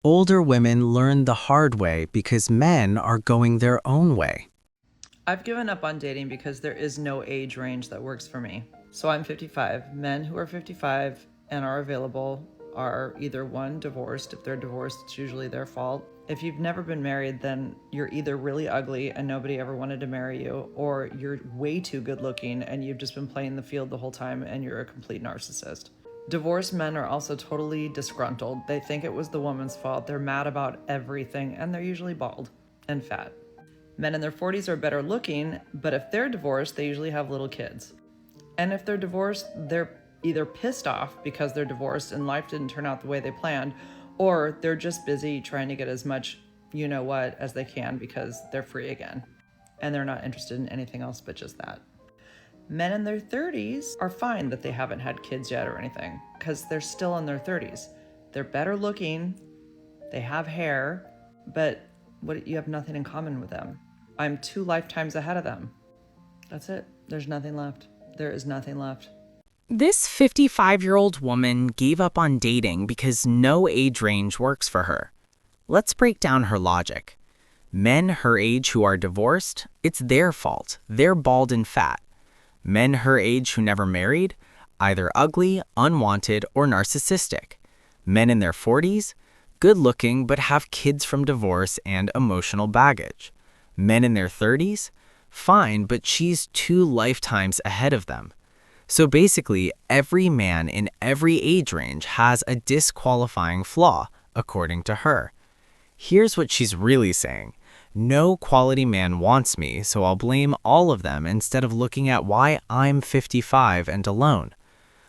Older women learn the hard way because men are going their own way. I've given up on dating because there is no age range that works for me. So I'm 55. Men who are 55 and are available are either one, divorced. If they're divorced, it's usually their fault. If you've never been married, then you're either really ugly and nobody ever wanted to marry you, or you're way too good looking and you've just been playing the field the whole time and you're a complete narcissist. Divorced men are also totally disgruntled. They think it was the woman's fault. They're mad about everything, and they're usually bald and fat. Men in their 40s are better looking, but if they're divorced, they usually have little kids. And if they're divorced, they're either pissed off because they're divorced and life didn't turn out the way they planned, or they're just busy trying to get as much you know what as they can because they're free again. And they're not interested in anything else but just that. Men in their 30s are fine that they haven't had kids yet or anything because they're still in their 30s. They're better looking, they have hair, but you have nothing in common with them. I'm 2 lifetimes ahead of them. That's it. There's nothing left. There is nothing left. This 55-year-old woman gave up on dating because no age range works for her. Let's break down her logic. Men her age who are divorced, it's their fault. They're bald and fat. Men her age who never married, either ugly, unwanted, or narcissistic. Men in their 40s, good-looking but have kids from divorce and emotional baggage. Men in their 30s, fine, but she's 2 lifetimes ahead of them. So basically, every man in every age range has a disqualifying flaw, according to her. Here's what she's really saying. No quality man wants me, so I'll blame all of them instead of looking at why I'm 55 and alone.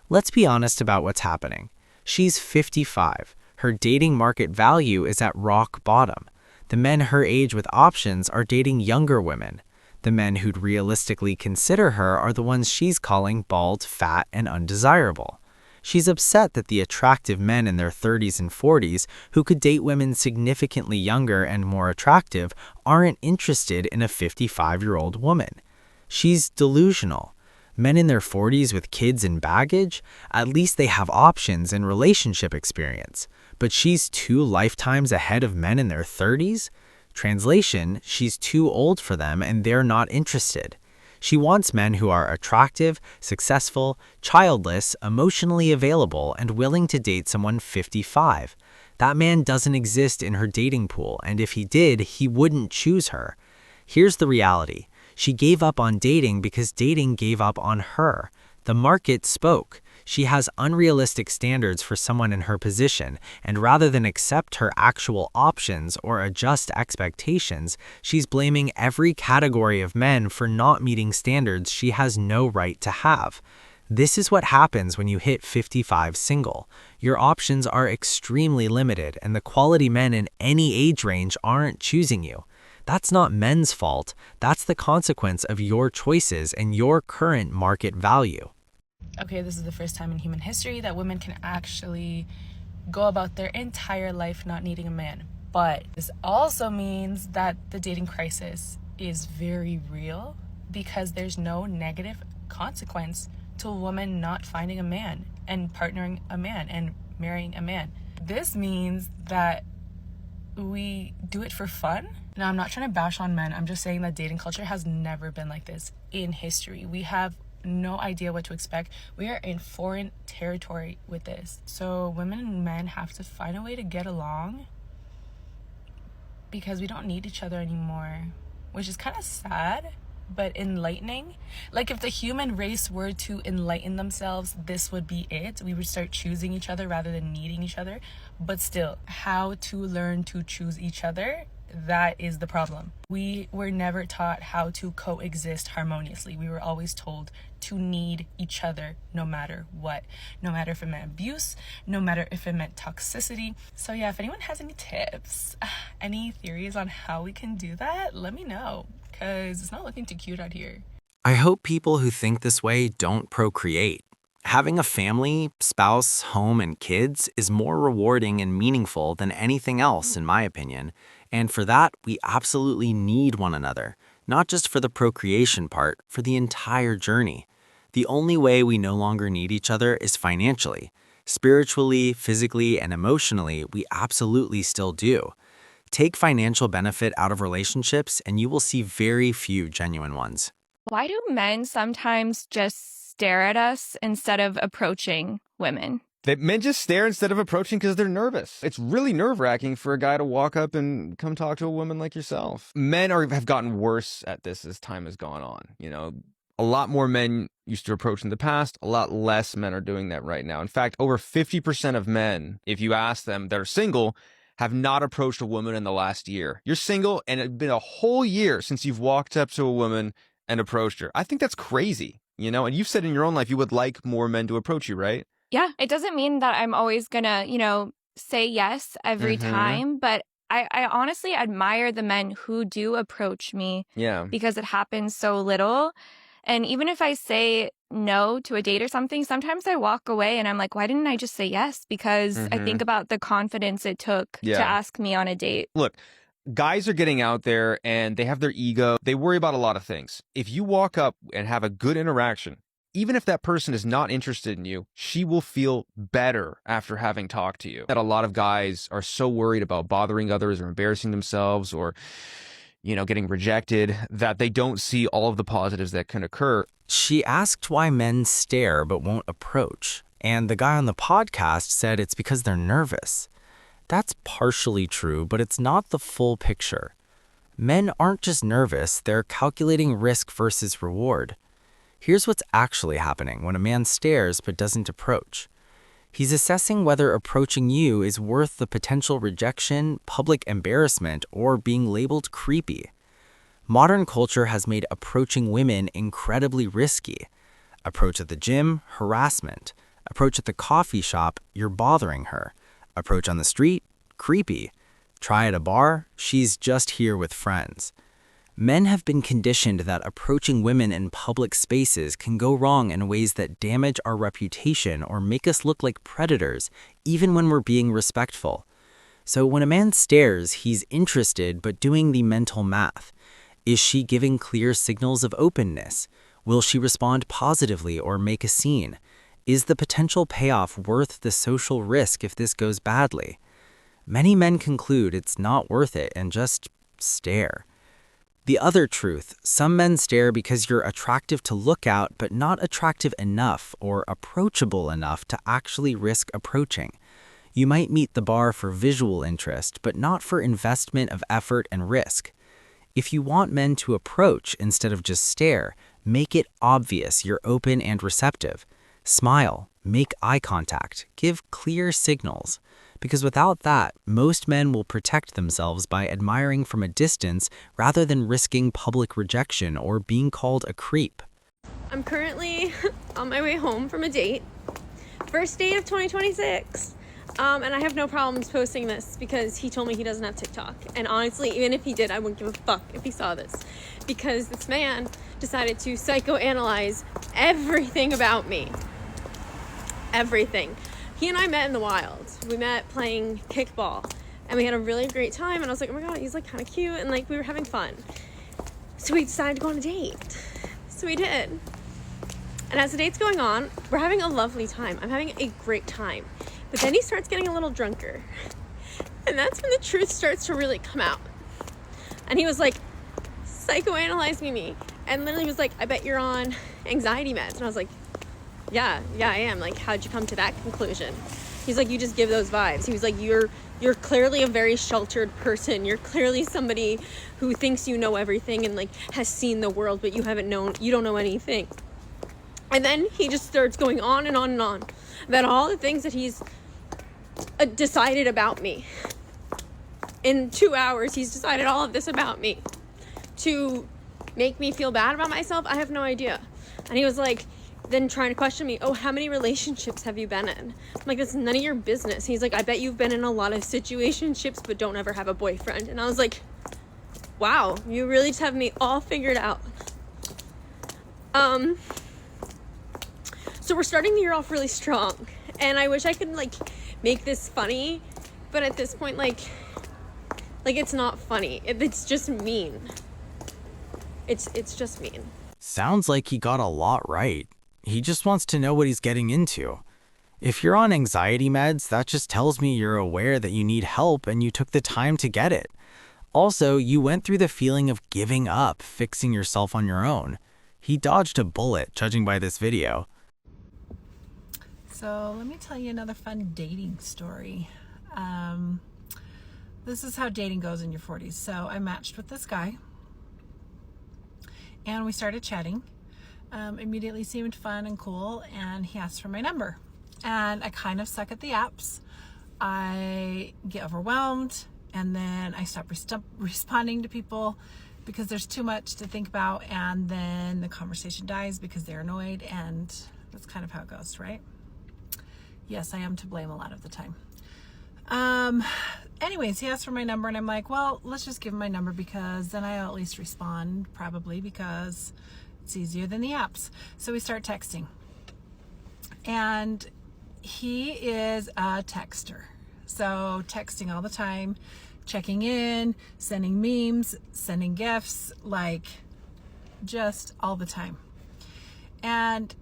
Let's be honest about what's happening. She's 55. Her dating market value is at rock bottom. The men her age with options are dating younger women. The men who'd realistically consider her are the ones she's calling bald, fat, and undesirable. She's upset that the attractive men in their 30s and 40s who could date women significantly younger and more attractive aren't interested in a 55-year-old woman. She's delusional. Men in their 40s with kids and baggage, at least they have options and relationship experience. But she's 2 lifetimes ahead of men in their 30s? Translation, she's too old for them and they're not interested. She wants men who are attractive, successful, childless, emotionally available, and willing to date someone 55. That man doesn't exist in her dating pool, and if he did, he wouldn't choose her. Here's the reality. She gave up on dating because dating gave up on her. The market spoke. She has unrealistic standards for someone in her position, and rather than accept her actual options or adjust expectations, she's blaming every category of men for not meeting standards she has no right to have. This is what happens when you hit 55 single. Your options are extremely limited, and the quality men in any age range aren't choosing you. That's not men's fault. That's the consequence of your choices and your current market value. Okay, this is the first time in human history that women can actually go about their entire life not needing a man. But this also means that the dating crisis is very real because there's no negative consequence to a woman not finding a man and partnering a man and marrying a man. This means that we do it for fun. Now, I'm not trying to bash on men. I'm just saying that dating culture has never been like this in history. We have no idea what to expect. We are in foreign territory with this. So women and men have to find a way to get along because we don't need each other anymore, which is kind of sad, but enlightening. Like if the human race were to enlighten themselves, this would be it. We would start choosing each other rather than needing each other. But still, how to learn to choose each other, that is the problem. We were never taught how to coexist harmoniously. We were always told to need each other no matter what. No matter if it meant abuse, no matter if it meant toxicity. So yeah, if anyone has any tips, any theories on how we can do that, let me know, because it's not looking too cute out here. I hope people who think this way don't procreate. Having a family, spouse, home, and kids is more rewarding and meaningful than anything else, in my opinion. And for that, we absolutely need one another, not just for the procreation part, for the entire journey. The only way we no longer need each other is financially. Spiritually, physically, and emotionally, we absolutely still do. Take financial benefit out of relationships, and you will see very few genuine ones. Why do men sometimes just stare at us instead of approaching women? Men just stare instead of approaching because they're nervous. It's really nerve-wracking for a guy to walk up and come talk to a woman like yourself. Men have gotten worse at this as time has gone on. A lot more men used to approach in the past. A lot less men are doing that right now. In fact, over 50% of men, if you ask them that are single, have not approached a woman in the last year. You're single, and it's been a whole year since you've walked up to a woman and approached her. I think that's crazy, and you've said in your own life you would like more men to approach you, right? Yeah, it doesn't mean that I'm always gonna, say yes every time, but I honestly admire the men who do approach me. Yeah. Because it happens so little. And even if I say no to a date or something, sometimes I walk away and I'm like, why didn't I just say yes? Because I think about the confidence it took to ask me on a date. Look, guys are getting out there and they have their ego. They worry about a lot of things. If you walk up and have a good interaction, even if that person is not interested in you, she will feel better after having talked to you. That a lot of guys are so worried about bothering others or embarrassing themselves or, getting rejected that they don't see all of the positives that can occur. She asked why men stare but won't approach, and the guy on the podcast said it's because they're nervous. That's partially true, but it's not the full picture. Men aren't just nervous, they're calculating risk versus reward. Here's what's actually happening when a man stares but doesn't approach. He's assessing whether approaching you is worth the potential rejection, public embarrassment, or being labeled creepy. Modern culture has made approaching women incredibly risky. Approach at the gym, harassment. Approach at the coffee shop, you're bothering her. Approach on the street, creepy. Try at a bar, she's just here with friends. Men have been conditioned that approaching women in public spaces can go wrong in ways that damage our reputation or make us look like predators, even when we're being respectful. So when a man stares, he's interested but doing the mental math. Is she giving clear signals of openness? Will she respond positively or make a scene? Is the potential payoff worth the social risk if this goes badly? Many men conclude it's not worth it and just stare. The other truth, some men stare because you're attractive to look at but not attractive enough or approachable enough to actually risk approaching. You might meet the bar for visual interest but not for investment of effort and risk. If you want men to approach instead of just stare, make it obvious you're open and receptive. Smile, make eye contact, give clear signals. Because without that, most men will protect themselves by admiring from a distance rather than risking public rejection or being called a creep. I'm currently on my way home from a date. First date of 2026. And I have no problems posting this because he told me he doesn't have TikTok. And honestly, even if he did, I wouldn't give a fuck if he saw this. Because this man decided to psychoanalyze everything about me. Everything. He and I met in the wild. We met playing kickball and we had a really great time. And I was like, oh my God, he's like kind of cute. And like, we were having fun. So we decided to go on a date. So we did. And as the date's going on, we're having a lovely time. I'm having a great time. But then he starts getting a little drunker. And that's when the truth starts to really come out. And he was like, psychoanalyzing me. And literally was like, I bet you're on anxiety meds. And I was like, yeah, I am. Like, how'd you come to that conclusion? He's like, you just give those vibes. He was like, you're clearly a very sheltered person. You're clearly somebody who thinks you know everything and like has seen the world, but you don't know anything. And then he just starts going on and on and on about all the things that he's decided about me. In 2 hours, he's decided all of this about me to make me feel bad about myself. I have no idea. And he was like, then trying to question me, oh, how many relationships have you been in? I'm like, that's none of your business. He's like, I bet you've been in a lot of situationships but don't ever have a boyfriend. And I was like, wow, you really just have me all figured out. So we're starting the year off really strong, and I wish I could like make this funny, but at this point, like it's not funny. It's just mean. It's just mean. Sounds like he got a lot right. He just wants to know what he's getting into. If you're on anxiety meds, that just tells me you're aware that you need help and you took the time to get it. Also, you went through the feeling of giving up, fixing yourself on your own. He dodged a bullet, judging by this video. So let me tell you another fun dating story. This is how dating goes in your 40s. So I matched with this guy and we started chatting. Immediately seemed fun and cool, and he asked for my number. And I kind of suck at the apps. I get overwhelmed, and then I stop responding to people because there's too much to think about, and then the conversation dies because they're annoyed, and that's kind of how it goes, right? Yes, I am to blame a lot of the time. Anyways, he asked for my number, and I'm like, well, let's just give him my number because then I'll at least respond, probably, because it's easier than the apps. So we start texting. And he is a texter. So texting all the time, checking in, sending memes, sending gifts, like just all the time. And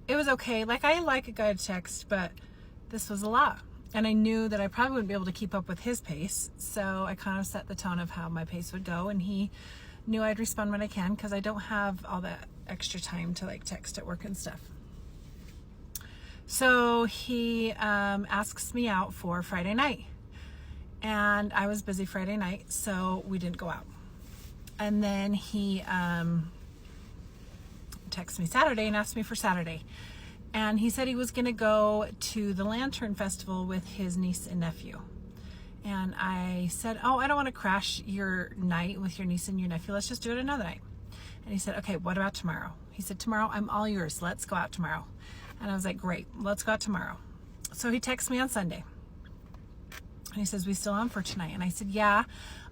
it was okay. Like, I like a guy to text, but this was a lot. And I knew that I probably wouldn't be able to keep up with his pace. So I kind of set the tone of how my pace would go. And he knew I'd respond when I can because I don't have all that extra time to like text at work and stuff. So he asks me out for Friday night. And I was busy Friday night, so we didn't go out. And then he texted me Saturday and asked me for Saturday. And he said he was going to go to the Lantern Festival with his niece and nephew. And I said, oh, I don't want to crash your night with your niece and your nephew. Let's just do it another night. And he said, okay, what about tomorrow? He said, tomorrow, I'm all yours. Let's go out tomorrow. And I was like, great, let's go out tomorrow. So he texts me on Sunday. And he says, we still on for tonight? And I said, yeah,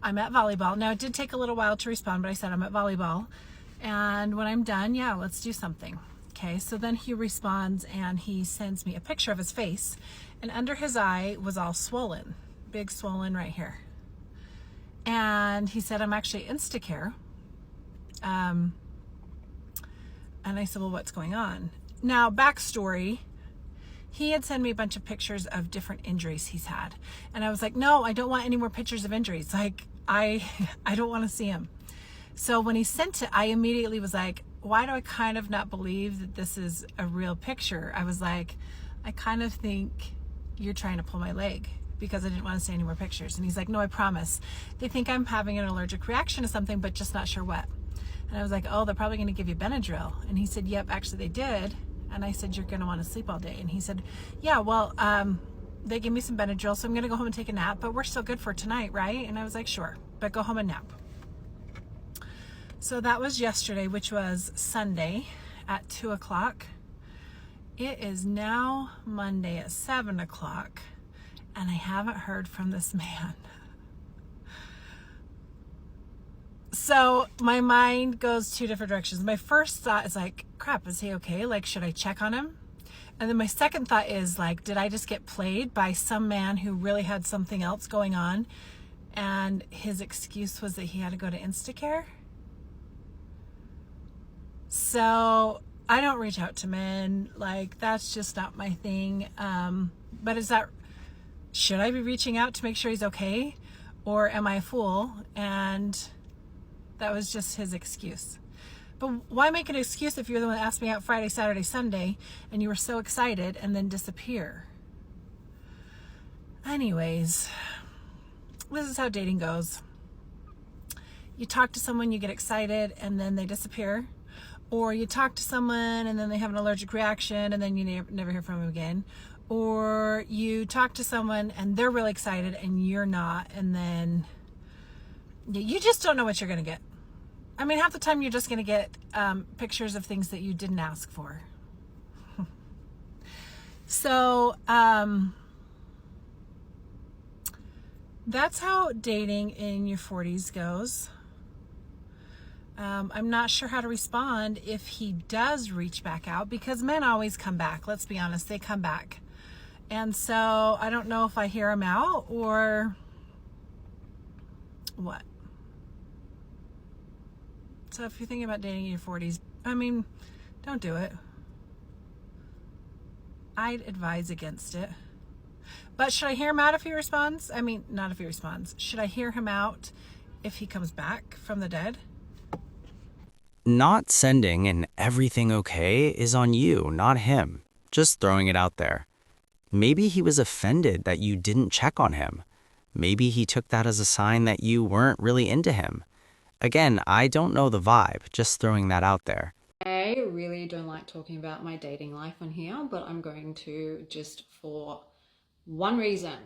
I'm at volleyball. Now, it did take a little while to respond, but I said, I'm at volleyball. And when I'm done, yeah, let's do something. Okay, so then he responds and he sends me a picture of his face. And under his eye was all swollen, big swollen right here. And he said, I'm actually Instacare. And I said, well, what's going on? Now, backstory, he had sent me a bunch of pictures of different injuries he's had. And I was like, no, I don't want any more pictures of injuries. Like, I don't want to see them. So when he sent it, I immediately was like, why do I kind of not believe that this is a real picture? I was like, I kind of think you're trying to pull my leg because I didn't want to see any more pictures. And he's like, no, I promise. They think I'm having an allergic reaction to something, but just not sure what. And I was like, oh, they're probably going to give you Benadryl. And he said, yep, actually they did. And I said, you're going to want to sleep all day. And he said, yeah, well, they gave me some Benadryl, so I'm going to go home and take a nap, but we're still good for tonight, right? And I was like, sure, but go home and nap. So that was yesterday, which was Sunday at 2 o'clock. It is now Monday at 7 o'clock, and I haven't heard from this man. So my mind goes two different directions. My first thought is like, crap, is he okay? Like, should I check on him? And then my second thought is like, did I just get played by some man who really had something else going on? And his excuse was that he had to go to Instacare? So I don't reach out to men. Like, that's just not my thing. But should I be reaching out to make sure he's okay? Or am I a fool? And that was just his excuse. But why make an excuse if you're the one that asked me out Friday, Saturday, Sunday, and you were so excited and then disappear? Anyways, this is how dating goes. You talk to someone, you get excited, and then they disappear. Or you talk to someone and then they have an allergic reaction and then you never hear from them again. Or you talk to someone and they're really excited and you're not, and then you just don't know what you're going to get. I mean, half the time you're just going to get pictures of things that you didn't ask for. So that's how dating in your 40s goes. I'm not sure how to respond if he does reach back out, because men always come back. Let's be honest, they come back. And so I don't know if I hear him out or what. So if you're thinking about dating in your 40s, I mean, don't do it. I'd advise against it. But should I hear him out if he responds? I mean, not if he responds. Should I hear him out if he comes back from the dead? Not sending an everything okay is on you, not him. Just throwing it out there. Maybe he was offended that you didn't check on him. Maybe he took that as a sign that you weren't really into him. Again, I don't know the vibe, just throwing that out there. I really don't like talking about my dating life on here, but I'm going to just for one reason.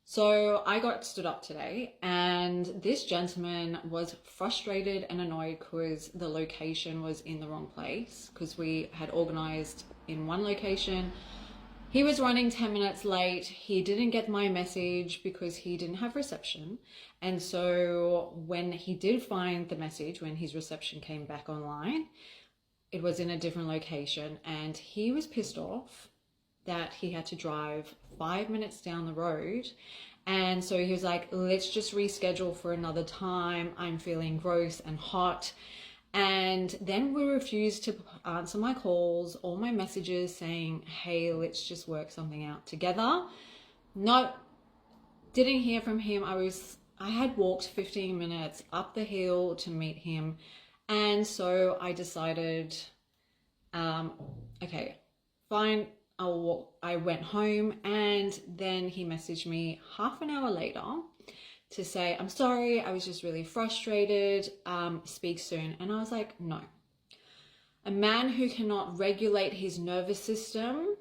So I got stood up today, and this gentleman was frustrated and annoyed because the location was in the wrong place, because we had organized in one location. He was running 10 minutes late. He didn't get my message because he didn't have reception. And so when he did find the message, when his reception came back online, it was in a different location, and he was pissed off that he had to drive 5 minutes down the road. And so he was like, let's just reschedule for another time. I'm feeling gross and hot. And then we refused to answer my calls or my messages saying, hey, let's just work something out together. No, didn't hear from him. I had walked 15 minutes up the hill to meet him. And so I decided, okay, fine, I'll walk. I went home, and then he messaged me half an hour later to say, I'm sorry, I was just really frustrated, speak soon. And I was like, no. A man who cannot regulate his nervous system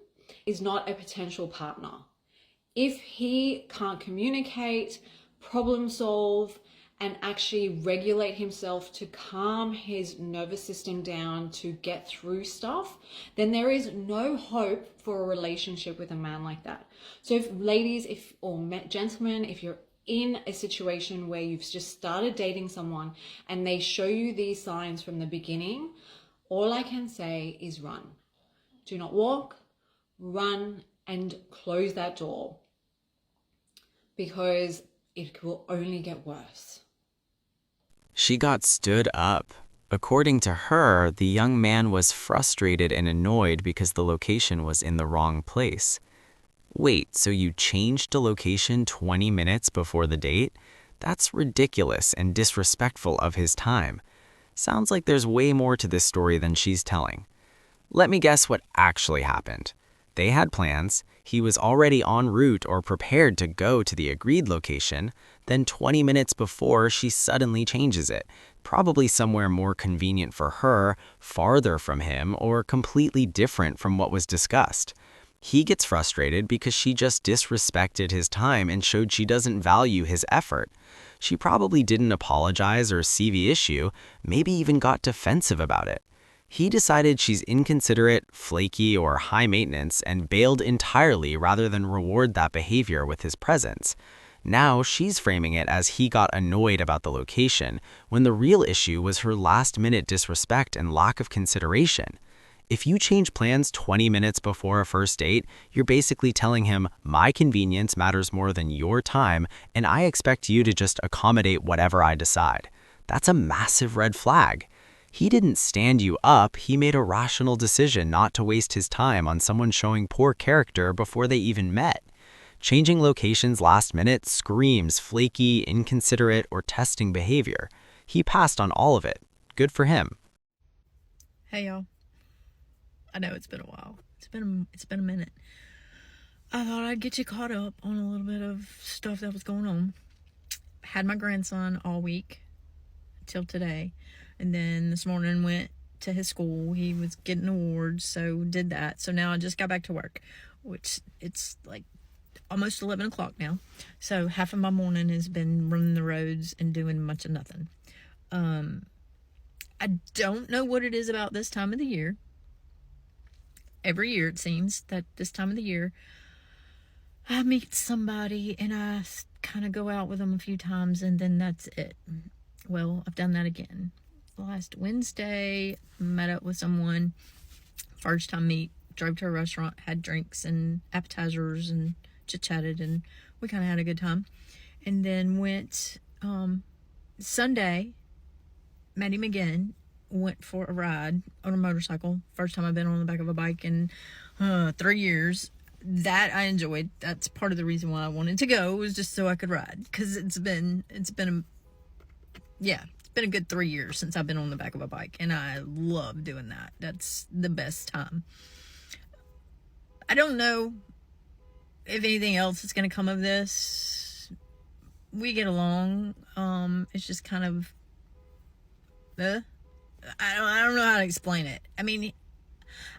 is not a potential partner. If he can't communicate, problem solve, and actually regulate himself to calm his nervous system down to get through stuff, then there is no hope for a relationship with a man like that. So if ladies, or gentlemen, if you're in a situation where you've just started dating someone and they show you these signs from the beginning, all I can say is run. Do not walk, run, and close that door, because it will only get worse. She got stood up. According to her, the young man was frustrated and annoyed because the location was in the wrong place. Wait, so you changed the location 20 minutes before the date? That's ridiculous and disrespectful of his time. Sounds like there's way more to this story than she's telling. Let me guess what actually happened. They had plans. He was already en route or prepared to go to the agreed location. Then 20 minutes before, she suddenly changes it, probably somewhere more convenient for her, farther from him, or completely different from what was discussed. He gets frustrated because she just disrespected his time and showed she doesn't value his effort. She probably didn't apologize or see the issue, maybe even got defensive about it. He decided she's inconsiderate, flaky, or high maintenance and bailed entirely rather than reward that behavior with his presence. Now she's framing it as he got annoyed about the location, when the real issue was her last-minute disrespect and lack of consideration. If you change plans 20 minutes before a first date, you're basically telling him, my convenience matters more than your time, and I expect you to just accommodate whatever I decide. That's a massive red flag. He didn't stand you up, he made a rational decision not to waste his time on someone showing poor character before they even met. Changing locations last minute screams flaky, inconsiderate, or testing behavior. He passed on all of it. Good for him. Hey y'all. I know it's been a while. It's been a minute. I thought I'd get you caught up on a little bit of stuff that was going on. Had my grandson all week till today. And then this morning went to his school. He was getting awards, so did that. So now I just got back to work, which it's like almost 11 o'clock now. So half of my morning has been running the roads and doing much of nothing. I don't know what it is about this time of the year. Every year it seems that this time of the year I meet somebody and I kind of go out with them a few times and then that's it. Well, I've done that again. Last Wednesday, met up with someone, first time meet, drove to a restaurant, had drinks and appetizers and chit-chatted, and we kind of had a good time. And then went Sunday, met him again, went for a ride on a motorcycle. First time I've been on the back of a bike in 3 years. That I enjoyed. That's part of the reason why I wanted to go, was just so I could ride, because it's been a good 3 years since I've been on the back of a bike, and I love doing that. That's the best time. I don't know if anything else is going to come of this. We get along. It's just kind of I don't know how to explain it. I mean,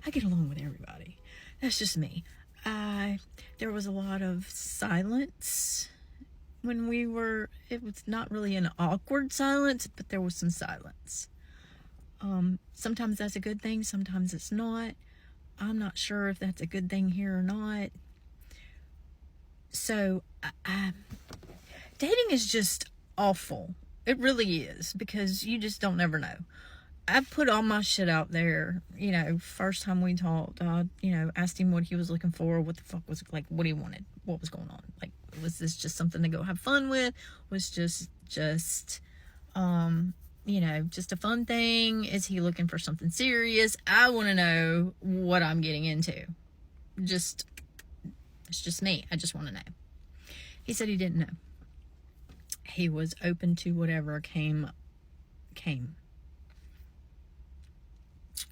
I get along with everybody. That's just me. There was a lot of silence when it was not really an awkward silence, but there was some silence. Sometimes that's a good thing, sometimes it's not. I'm not sure if that's a good thing here or not. So, dating is just awful. It really is, because you just don't never know. I put all my shit out there. First time we talked, asked him what he was looking for, what the fuck was, like, what he wanted, what was going on. Like, was this just something to go have fun with? Was just a fun thing? Is he looking for something serious? I want to know what I'm getting into. It's just me. I just want to know. He said he didn't know. He was open to whatever came.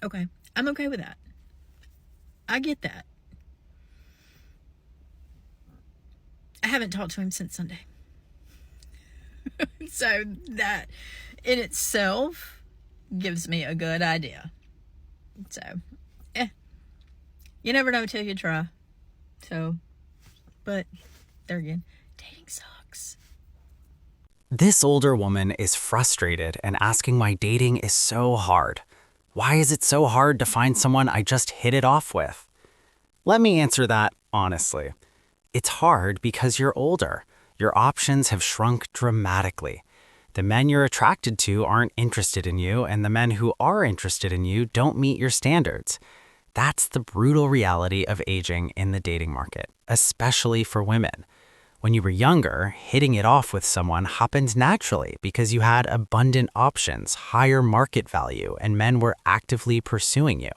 Okay. I'm okay with that. I get that. I haven't talked to him since Sunday. So that in itself gives me a good idea. So, you never know till you try. So, but there again, dating sucks. This older woman is frustrated and asking why dating is so hard. Why is it so hard to find someone I just hit it off with? Let me answer that honestly. It's hard because you're older. Your options have shrunk dramatically. The men you're attracted to aren't interested in you, and the men who are interested in you don't meet your standards. That's the brutal reality of aging in the dating market, especially for women. When you were younger, hitting it off with someone happened naturally because you had abundant options, higher market value, and men were actively pursuing you.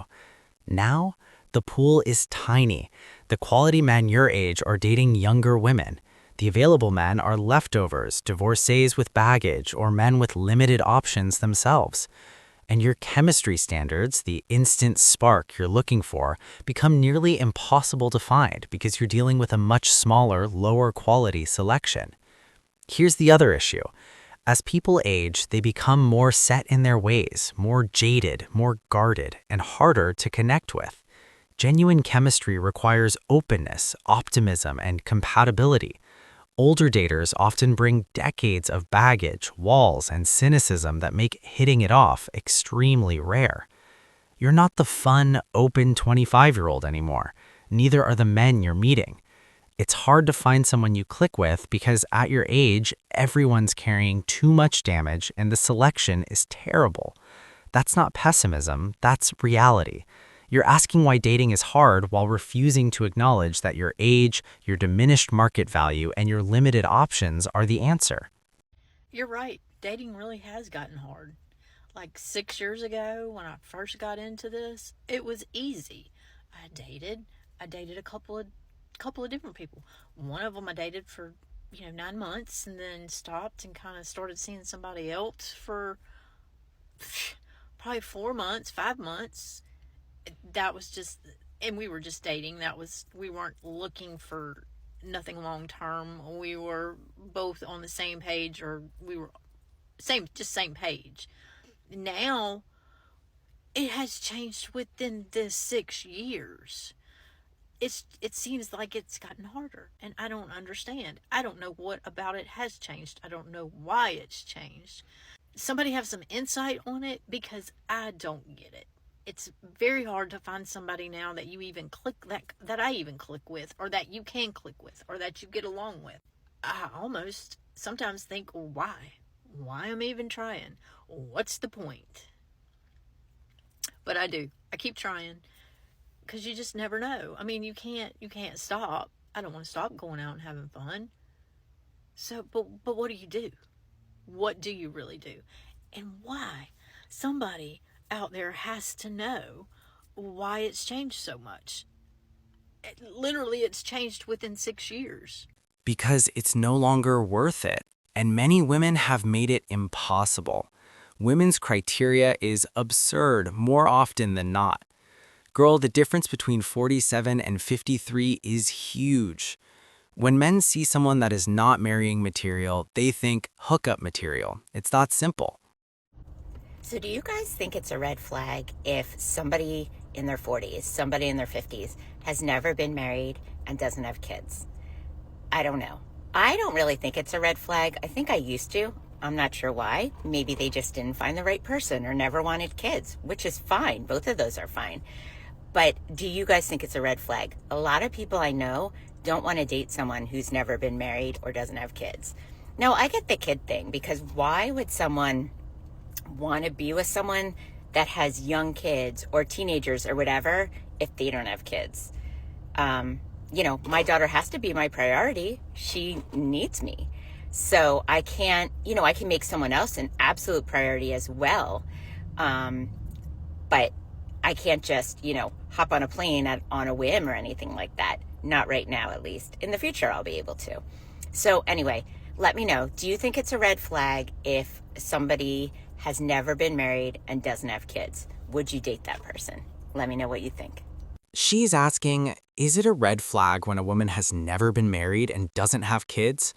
Now, the pool is tiny. The quality men your age are dating younger women. The available men are leftovers, divorcees with baggage, or men with limited options themselves. And your chemistry standards, the instant spark you're looking for, become nearly impossible to find because you're dealing with a much smaller, lower quality selection. Here's the other issue. As people age, they become more set in their ways, more jaded, more guarded, and harder to connect with. Genuine chemistry requires openness, optimism, and compatibility. Older daters often bring decades of baggage, walls, and cynicism that make hitting it off extremely rare. You're not the fun, open 25-year-old anymore. Neither are the men you're meeting. It's hard to find someone you click with because at your age, everyone's carrying too much damage and the selection is terrible. That's not pessimism, that's reality. You're asking why dating is hard while refusing to acknowledge that your age, your diminished market value, and your limited options are the answer. You're right. Dating really has gotten hard. Like 6 years ago, when I first got into this, it was easy. I dated a couple of different people. One of them I dated for 9 months, and then stopped and kind of started seeing somebody else for probably 4 months, 5 months. That was just, and we were just dating. We weren't looking for nothing long term. We were both on the same page, or we were same page. Now it has changed within this 6 years. It seems like it's gotten harder, and I don't understand. I don't know what about it has changed. I don't know why it's changed. Somebody have some insight on it, because I don't get it. It's very hard to find somebody now that you even click, that I even click with, or that you can click with, or that you get along with. I almost sometimes think, well, why? Why am I even trying? What's the point? But I do. I keep trying, because you just never know. I mean, you can't stop. I don't want to stop going out and having fun. So, but what do you do? What do you really do? And why? Somebody out there has to know why it's changed so much. Literally, it's changed within 6 years. Because it's no longer worth it, and many women have made it impossible. Women's criteria is absurd more often than not. Girl, the difference between 47 and 53 is huge. When men see someone that is not marrying material, they think hookup material. It's that simple. So do you guys think it's a red flag if somebody in their 40s, somebody in their 50s has never been married and doesn't have kids? I don't know. I don't really think it's a red flag. I think I used to. I'm not sure why. Maybe they just didn't find the right person or never wanted kids, which is fine. Both of those are fine. But do you guys think it's a red flag? A lot of people I know don't want to date someone who's never been married or doesn't have kids. No, I get the kid thing, because why would someone want to be with someone that has young kids or teenagers or whatever if they don't have kids? My daughter has to be my priority. She needs me. So I can't, I can make someone else an absolute priority as well. But I can't just, hop on a plane on a whim or anything like that. Not right now, at least. In the future, I'll be able to. So anyway, let me know. Do you think it's a red flag if somebody has never been married and doesn't have kids? Would you date that person? Let me know what you think. She's asking, is it a red flag when a woman has never been married and doesn't have kids?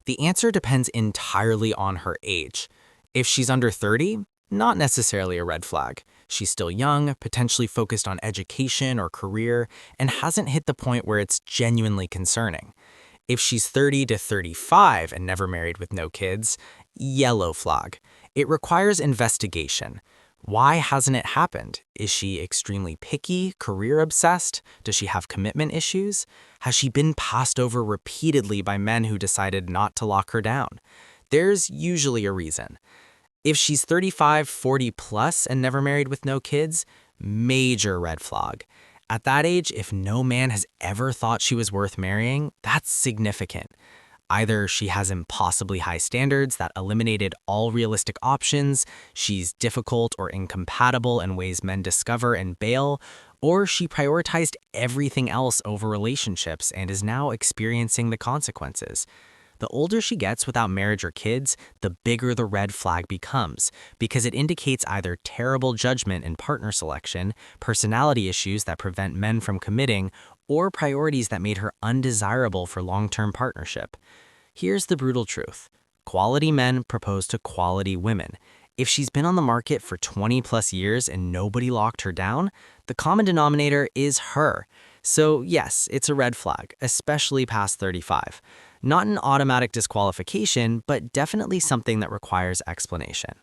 The answer depends entirely on her age. If she's under 30, not necessarily a red flag. She's still young, potentially focused on education or career, and hasn't hit the point where it's genuinely concerning. If she's 30 to 35 and never married with no kids, yellow flag. It requires investigation. Why hasn't it happened? Is she extremely picky, career obsessed? Does she have commitment issues? Has she been passed over repeatedly by men who decided not to lock her down? There's usually a reason. If she's 35, 40 plus and never married with no kids, major red flag. At that age, if no man has ever thought she was worth marrying, that's significant. Either she has impossibly high standards that eliminated all realistic options, she's difficult or incompatible in ways men discover and bail, or she prioritized everything else over relationships and is now experiencing the consequences. The older she gets without marriage or kids, the bigger the red flag becomes, because it indicates either terrible judgment in partner selection, personality issues that prevent men from committing, or priorities that made her undesirable for long-term partnership. Here's the brutal truth. Quality men propose to quality women. If she's been on the market for 20 plus years and nobody locked her down, the common denominator is her. So yes, it's a red flag, especially past 35. Not an automatic disqualification, but definitely something that requires explanation.